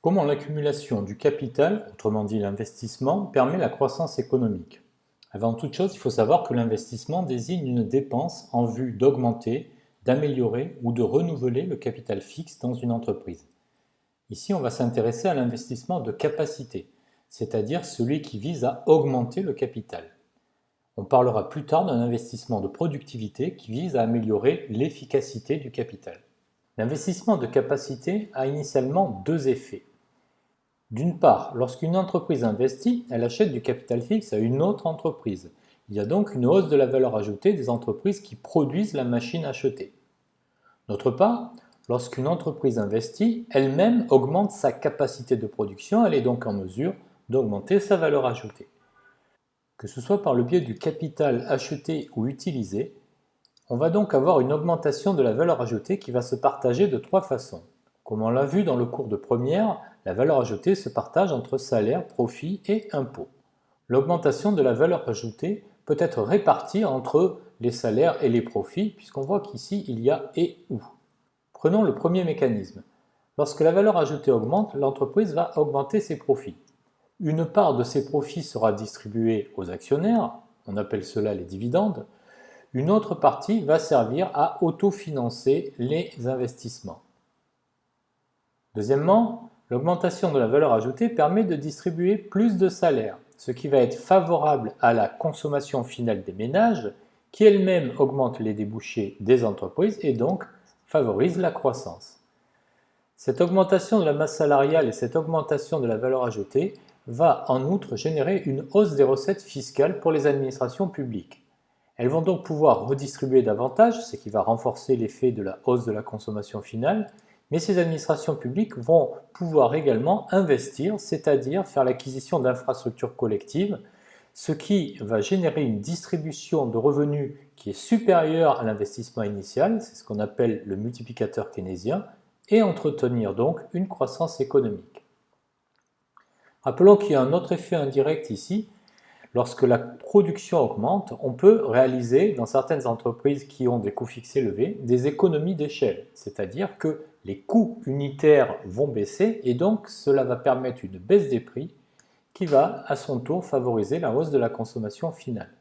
Comment l'accumulation du capital, autrement dit l'investissement, permet la croissance économique? Avant toute chose, il faut savoir que l'investissement désigne une dépense en vue d'augmenter, d'améliorer ou de renouveler le capital fixe dans une entreprise. Ici, on va s'intéresser à l'investissement de capacité, c'est-à-dire celui qui vise à augmenter le capital. On parlera plus tard d'un investissement de productivité qui vise à améliorer l'efficacité du capital. L'investissement de capacité a initialement deux effets. D'une part, lorsqu'une entreprise investit, elle achète du capital fixe à une autre entreprise. Il y a donc une hausse de la valeur ajoutée des entreprises qui produisent la machine achetée. D'autre part, lorsqu'une entreprise investit, elle-même augmente sa capacité de production, elle est donc en mesure d'augmenter sa valeur ajoutée. Que ce soit par le biais du capital acheté ou utilisé, on va donc avoir une augmentation de la valeur ajoutée qui va se partager de trois façons. Comme on l'a vu dans le cours de première, la valeur ajoutée se partage entre salaire, profit et impôt. L'augmentation de la valeur ajoutée peut être répartie entre les salaires et les profits, puisqu'on voit qu'ici il y a et ou. Prenons le premier mécanisme. Lorsque la valeur ajoutée augmente, l'entreprise va augmenter ses profits. Une part de ces profits sera distribuée aux actionnaires, on appelle cela les dividendes. Une autre partie va servir à autofinancer les investissements. Deuxièmement, l'augmentation de la valeur ajoutée permet de distribuer plus de salaires, ce qui va être favorable à la consommation finale des ménages, qui elle-même augmente les débouchés des entreprises et donc favorise la croissance. Cette augmentation de la masse salariale et cette augmentation de la valeur ajoutée va en outre générer une hausse des recettes fiscales pour les administrations publiques. Elles vont donc pouvoir redistribuer davantage, ce qui va renforcer l'effet de la hausse de la consommation finale, mais ces administrations publiques vont pouvoir également investir, c'est-à-dire faire l'acquisition d'infrastructures collectives, ce qui va générer une distribution de revenus qui est supérieure à l'investissement initial, c'est ce qu'on appelle le multiplicateur keynésien, et entretenir donc une croissance économique. Rappelons qu'il y a un autre effet indirect ici. Lorsque la production augmente, on peut réaliser, dans certaines entreprises qui ont des coûts fixés élevés, des économies d'échelle, c'est-à-dire que les coûts unitaires vont baisser et donc cela va permettre une baisse des prix qui va à son tour favoriser la hausse de la consommation finale.